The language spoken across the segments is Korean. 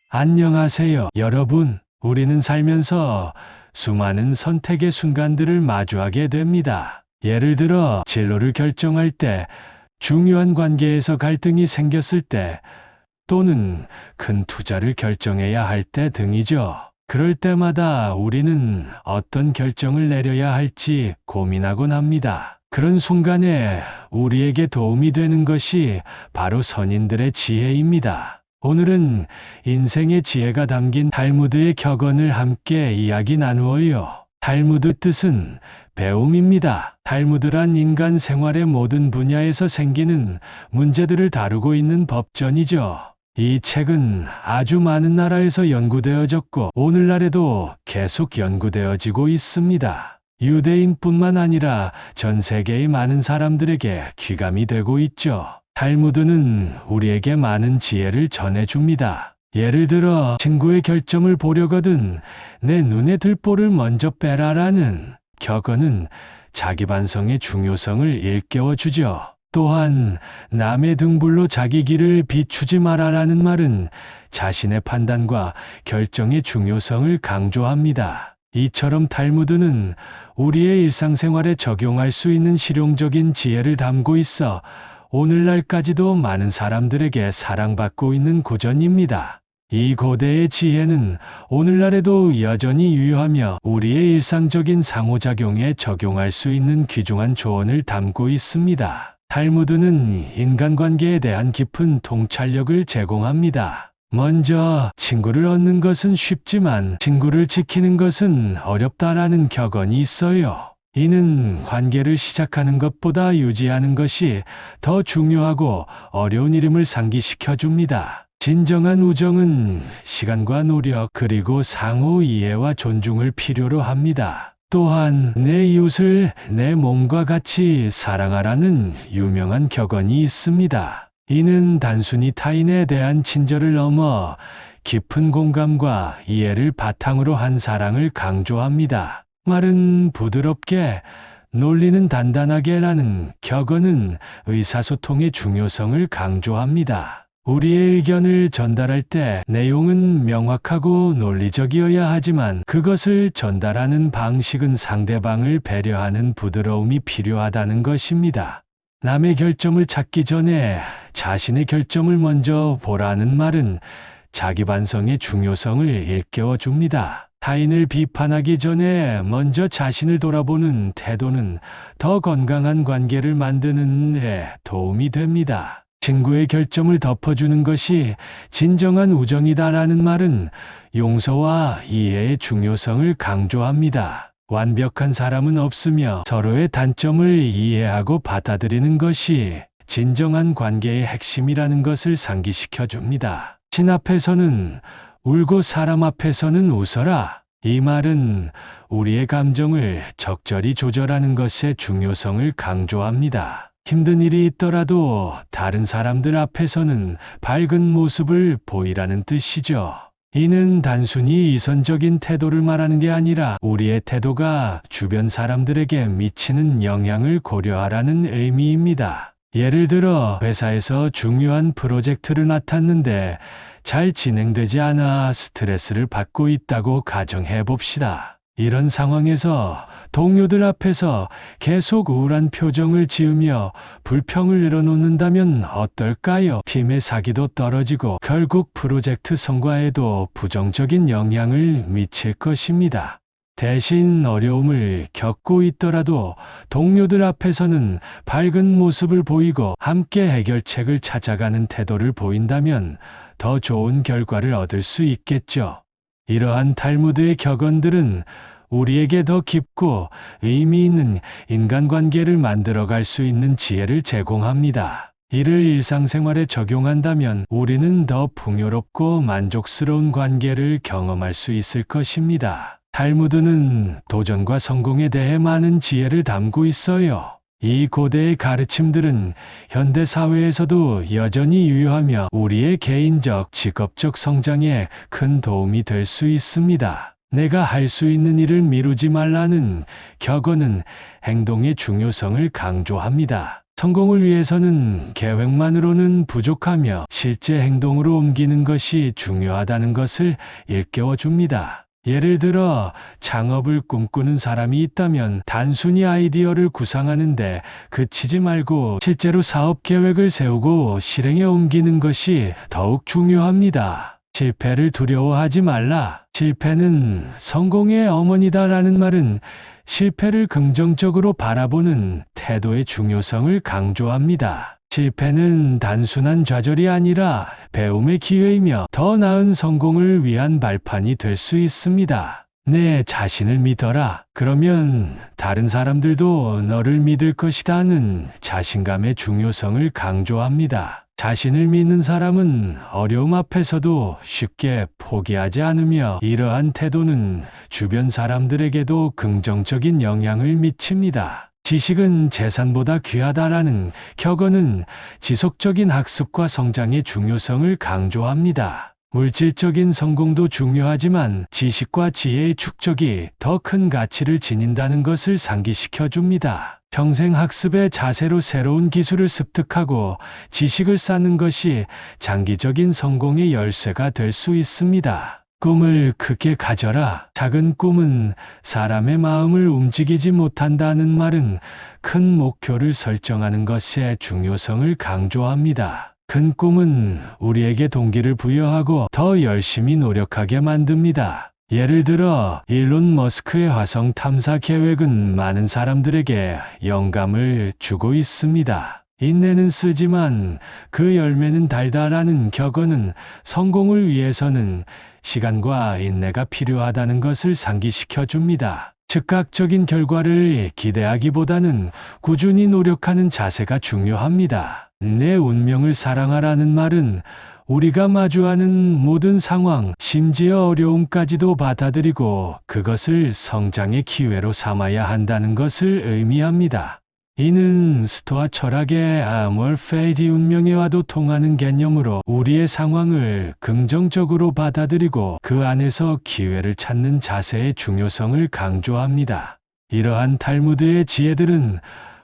안녕하세요, 여러분. 우리는 살면서 수많은 선택의 순간들을 마주하게 됩니다. 예를 들어, 진로를 결정할 때, 중요한 관계에서 갈등이 생겼을 때, 또는 큰 투자를 결정해야 할 때 등이죠. 그럴 때마다 우리는 어떤 결정을 내려야 할지 고민하곤 합니다. 그런 순간에 우리에게 도움이 되는 것이 바로 선인들의 지혜입니다. 오늘은 인생의 지혜가 담긴 탈무드의 격언을 함께 이야기 나누어요. 탈무드 뜻은 배움입니다. 탈무드란 인간 생활의 모든 분야에서 생기는 문제들을 다루고 있는 법전이죠. 이 책은 아주 많은 나라에서 연구되어졌고 오늘날에도 계속 연구되어지고 있습니다. 유대인뿐만 아니라 전 세계의 많은 사람들에게 귀감이 되고 있죠. 탈무드는 우리에게 많은 지혜를 전해줍니다. 예를 들어, 친구의 결점을 보려거든 내 눈에 들보를 먼저 빼라라는 격언은 자기 반성의 중요성을 일깨워주죠. 또한 남의 등불로 자기 길을 비추지 마라라는 말은 자신의 판단과 결정의 중요성을 강조합니다. 이처럼 탈무드는 우리의 일상생활에 적용할 수 있는 실용적인 지혜를 담고 있어 오늘날까지도 많은 사람들에게 사랑받고 있는 고전입니다. 이 고대의 지혜는 오늘날에도 여전히 유효하며 우리의 일상적인 상호작용에 적용할 수 있는 귀중한 조언을 담고 있습니다. 탈무드는 인간관계에 대한 깊은 통찰력을 제공합니다. 먼저, 친구를 얻는 것은 쉽지만 친구를 지키는 것은 어렵다라는 격언이 있어요. 이는 관계를 시작하는 것보다 유지하는 것이 더 중요하고 어려운 일임을 상기시켜 줍니다. 진정한 우정은 시간과 노력 그리고 상호 이해와 존중을 필요로 합니다. 또한 내 이웃을 내 몸과 같이 사랑하라는 유명한 격언이 있습니다. 이는 단순히 타인에 대한 친절을 넘어 깊은 공감과 이해를 바탕으로 한 사랑을 강조합니다. 말은 부드럽게, 논리는 단단하게라는 격언은 의사소통의 중요성을 강조합니다. 우리의 의견을 전달할 때 내용은 명확하고 논리적이어야 하지만 그것을 전달하는 방식은 상대방을 배려하는 부드러움이 필요하다는 것입니다. 남의 결점을 찾기 전에 자신의 결점을 먼저 보라는 말은 자기 반성의 중요성을 일깨워 줍니다. 타인을 비판하기 전에 먼저 자신을 돌아보는 태도는 더 건강한 관계를 만드는 데 도움이 됩니다. 친구의 결점을 덮어주는 것이 진정한 우정이다라는 말은 용서와 이해의 중요성을 강조합니다. 완벽한 사람은 없으며 서로의 단점을 이해하고 받아들이는 것이 진정한 관계의 핵심이라는 것을 상기시켜 줍니다. 신 앞에서는 울고 사람 앞에서는 웃어라. 이 말은 우리의 감정을 적절히 조절하는 것의 중요성을 강조합니다. 힘든 일이 있더라도 다른 사람들 앞에서는 밝은 모습을 보이라는 뜻이죠. 이는 단순히 이선적인 태도를 말하는 게 아니라 우리의 태도가 주변 사람들에게 미치는 영향을 고려하라는 의미입니다. 예를 들어, 회사에서 중요한 프로젝트를 맡았는데 잘 진행되지 않아 스트레스를 받고 있다고 가정해 봅시다. 이런 상황에서 동료들 앞에서 계속 우울한 표정을 지으며 불평을 늘어놓는다면 어떨까요? 팀의 사기도 떨어지고 결국 프로젝트 성과에도 부정적인 영향을 미칠 것입니다. 대신 어려움을 겪고 있더라도 동료들 앞에서는 밝은 모습을 보이고 함께 해결책을 찾아가는 태도를 보인다면 더 좋은 결과를 얻을 수 있겠죠. 이러한 탈무드의 격언들은 우리에게 더 깊고 의미 있는 인간관계를 만들어갈 수 있는 지혜를 제공합니다. 이를 일상생활에 적용한다면 우리는 더 풍요롭고 만족스러운 관계를 경험할 수 있을 것입니다. 탈무드는 도전과 성공에 대해 많은 지혜를 담고 있어요. 이 고대의 가르침들은 현대 사회에서도 여전히 유효하며 우리의 개인적, 직업적 성장에 큰 도움이 될 수 있습니다. 내가 할 수 있는 일을 미루지 말라는 격언은 행동의 중요성을 강조합니다. 성공을 위해서는 계획만으로는 부족하며 실제 행동으로 옮기는 것이 중요하다는 것을 일깨워 줍니다. 예를 들어 창업을 꿈꾸는 사람이 있다면 단순히 아이디어를 구상하는데 그치지 말고 실제로 사업 계획을 세우고 실행에 옮기는 것이 더욱 중요합니다. 실패를 두려워하지 말라. 실패는 성공의 어머니다라는 말은 실패를 긍정적으로 바라보는 태도의 중요성을 강조합니다. 실패는 단순한 좌절이 아니라 배움의 기회이며 더 나은 성공을 위한 발판이 될 수 있습니다. 내 자신을 믿어라. 그러면 다른 사람들도 너를 믿을 것이다는 자신감의 중요성을 강조합니다. 자신을 믿는 사람은 어려움 앞에서도 쉽게 포기하지 않으며 이러한 태도는 주변 사람들에게도 긍정적인 영향을 미칩니다. 지식은 재산보다 귀하다라는 격언은 지속적인 학습과 성장의 중요성을 강조합니다. 물질적인 성공도 중요하지만 지식과 지혜의 축적이 더 큰 가치를 지닌다는 것을 상기시켜 줍니다. 평생 학습의 자세로 새로운 기술을 습득하고 지식을 쌓는 것이 장기적인 성공의 열쇠가 될 수 있습니다. 꿈을 크게 가져라. 작은 꿈은 사람의 마음을 움직이지 못한다는 말은 큰 목표를 설정하는 것의 중요성을 강조합니다. 큰 꿈은 우리에게 동기를 부여하고 더 열심히 노력하게 만듭니다. 예를 들어 일론 머스크의 화성 탐사 계획은 많은 사람들에게 영감을 주고 있습니다. 인내는 쓰지만 그 열매는 달다라는 격언은 성공을 위해서는 시간과 인내가 필요하다는 것을 상기시켜 줍니다. 즉각적인 결과를 기대하기보다는 꾸준히 노력하는 자세가 중요합니다. 내 운명을 사랑하라는 말은 우리가 마주하는 모든 상황, 심지어 어려움까지도 받아들이고 그것을 성장의 기회로 삼아야 한다는 것을 의미합니다. 이는 스토아 철학의 Amor Fati 운명에와도 통하는 개념으로 우리의 상황을 긍정적으로 받아들이고 그 안에서 기회를 찾는 자세의 중요성을 강조합니다. 이러한 탈무드의 지혜들은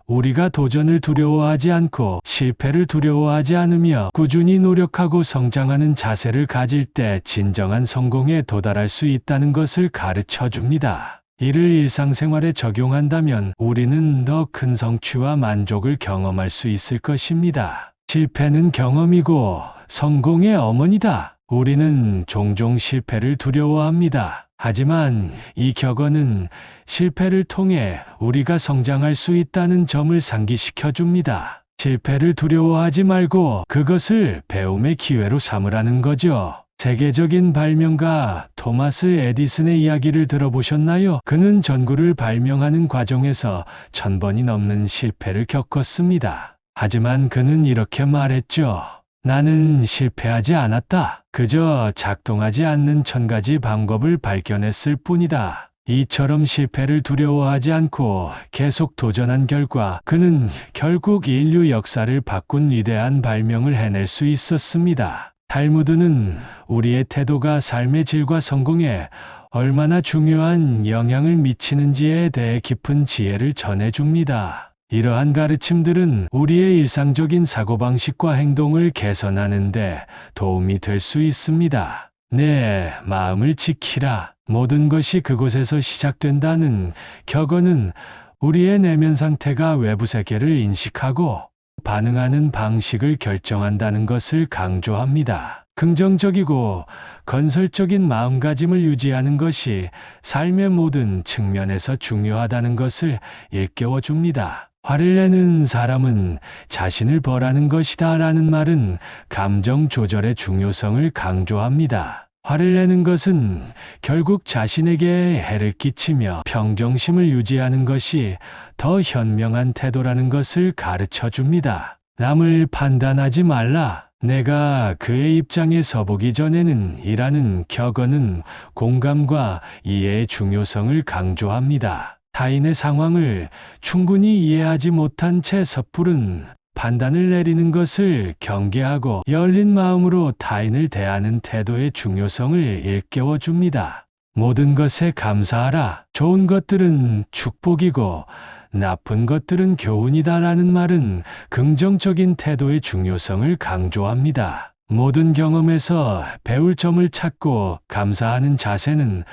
우리가 도전을 두려워하지 않고 실패를 두려워하지 않으며 꾸준히 노력하고 성장하는 자세를 가질 때 진정한 성공에 도달할 수 있다는 것을 가르쳐 줍니다. 이를 일상생활에 적용한다면 우리는 더 큰 성취와 만족을 경험할 수 있을 것입니다. 실패는 경험이고 성공의 어머니다. 우리는 종종 실패를 두려워합니다. 하지만 이 격언은 실패를 통해 우리가 성장할 수 있다는 점을 상기시켜 줍니다. 실패를 두려워하지 말고 그것을 배움의 기회로 삼으라는 거죠. 세계적인 발명가 토마스 에디슨의 이야기를 들어보셨나요? 그는 전구를 발명하는 과정에서 1000번이 넘는 실패를 겪었습니다. 하지만 그는 이렇게 말했죠. 나는 실패하지 않았다. 그저 작동하지 않는 1000가지 방법을 발견했을 뿐이다. 이처럼 실패를 두려워하지 않고 계속 도전한 결과 그는 결국 인류 역사를 바꾼 위대한 발명을 해낼 수 있었습니다. 탈무드는 우리의 태도가 삶의 질과 성공에 얼마나 중요한 영향을 미치는지에 대해 깊은 지혜를 전해줍니다. 이러한 가르침들은 우리의 일상적인 사고방식과 행동을 개선하는 데 도움이 될 수 있습니다. 내 마음을 지키라. 모든 것이 그곳에서 시작된다는 격언은 우리의 내면 상태가 외부 세계를 인식하고 반응하는 방식을 결정한다는 것을 강조합니다. 긍정적이고 건설적인 마음가짐을 유지하는 것이 삶의 모든 측면에서 중요하다는 것을 일깨워 줍니다. 화를 내는 사람은 자신을 벌하는 것이다 라는 말은 감정 조절의 중요성을 강조합니다. 화를 내는 것은 결국 자신에게 해를 끼치며 평정심을 유지하는 것이 더 현명한 태도라는 것을 가르쳐 줍니다. 남을 판단하지 말라. 내가 그의 입장에 서보기 전에는 이라는 격언은 공감과 이해의 중요성을 강조합니다. 타인의 상황을 충분히 이해하지 못한 채 섣부른 판단을 내리는 것을 경계하고 열린 마음으로 타인을 대하는 태도의 중요성을 일깨워 줍니다. 모든 것에 감사하라. 좋은 것들은 축복이고 나쁜 것들은 교훈이다라는 말은 긍정적인 태도의 중요성을 강조합니다. 모든 경험에서 배울 점을 찾고 감사하는 자세는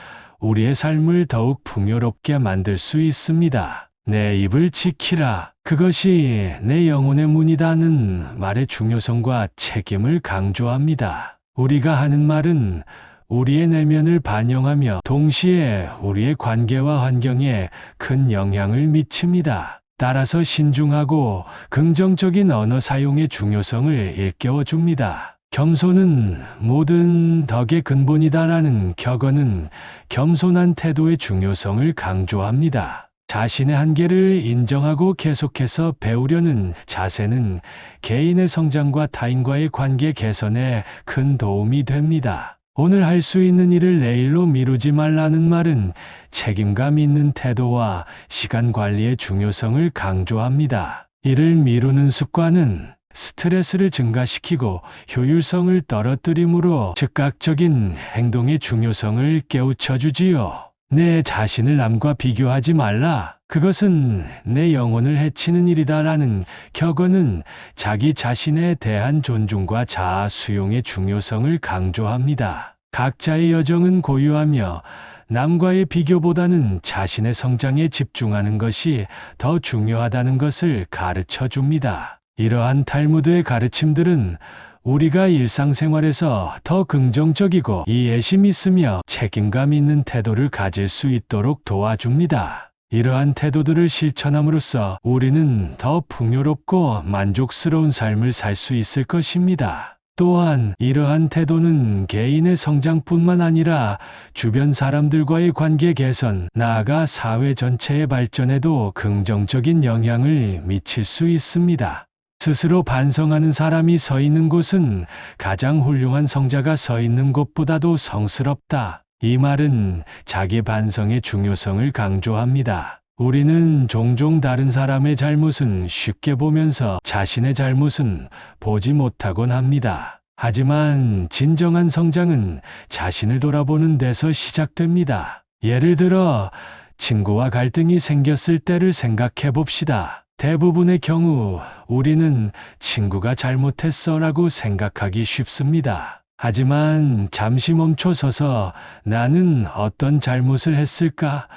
우리의 삶을 더욱 풍요롭게 만들 수 있습니다. 내 입을 지키라. 그것이 내 영혼의 문이다는 말의 중요성과 책임을 강조합니다. 우리가 하는 말은 우리의 내면을 반영하며 동시에 우리의 관계와 환경에 큰 영향을 미칩니다. 따라서 신중하고 긍정적인 언어 사용의 중요성을 일깨워 줍니다. 겸손은 모든 덕의 근본이다라는 격언은 겸손한 태도의 중요성을 강조합니다. 자신의 한계를 인정하고 계속해서 배우려는 자세는 개인의 성장과 타인과의 관계 개선에 큰 도움이 됩니다. 오늘 할 수 있는 일을 내일로 미루지 말라는 말은 책임감 있는 태도와 시간 관리의 중요성을 강조합니다. 일을 미루는 습관은 스트레스를 증가시키고 효율성을 떨어뜨리므로 즉각적인 행동의 중요성을 깨우쳐 주지요. 내 자신을 남과 비교하지 말라. 그것은 내 영혼을 해치는 일이다라는 격언은 자기 자신에 대한 존중과 자아 수용의 중요성을 강조합니다. 각자의 여정은 고유하며 남과의 비교보다는 자신의 성장에 집중하는 것이 더 중요하다는 것을 가르쳐 줍니다. 이러한 탈무드의 가르침들은 우리가 일상생활에서 더 긍정적이고 이해심 있으며 책임감 있는 태도를 가질 수 있도록 도와줍니다. 이러한 태도들을 실천함으로써 우리는 더 풍요롭고 만족스러운 삶을 살 수 있을 것입니다. 또한 이러한 태도는 개인의 성장뿐만 아니라 주변 사람들과의 관계 개선, 나아가 사회 전체의 발전에도 긍정적인 영향을 미칠 수 있습니다. 스스로 반성하는 사람이 서 있는 곳은 가장 훌륭한 성자가 서 있는 곳보다도 성스럽다. 이 말은 자기 반성의 중요성을 강조합니다. 우리는 종종 다른 사람의 잘못은 쉽게 보면서 자신의 잘못은 보지 못하곤 합니다. 하지만 진정한 성장은 자신을 돌아보는 데서 시작됩니다. 예를 들어 친구와 갈등이 생겼을 때를 생각해 봅시다. 대부분의 경우 우리는 친구가 잘못했어라고 생각하기 쉽습니다. 하지만 잠시 멈춰서서 나는 어떤 잘못을 했을까?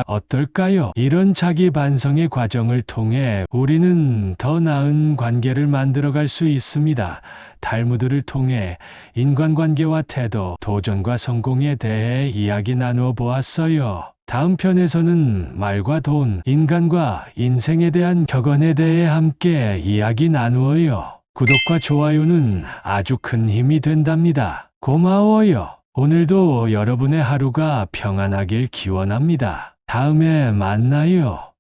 어떨까요? 이런 자기 반성의 과정을 통해 우리는 더 나은 관계를 만들어갈 수 있습니다. 탈무드를 통해 인간관계와 태도, 도전과 성공에 대해 이야기 나누어 보았어요. 다음 편에서는 말과 돈, 인간과 인생에 대한 격언에 대해 함께 이야기 나누어요. 구독과 좋아요는 아주 큰 힘이 된답니다. 고마워요. 오늘도 여러분의 하루가 평안하길 기원합니다. 다음에 만나요.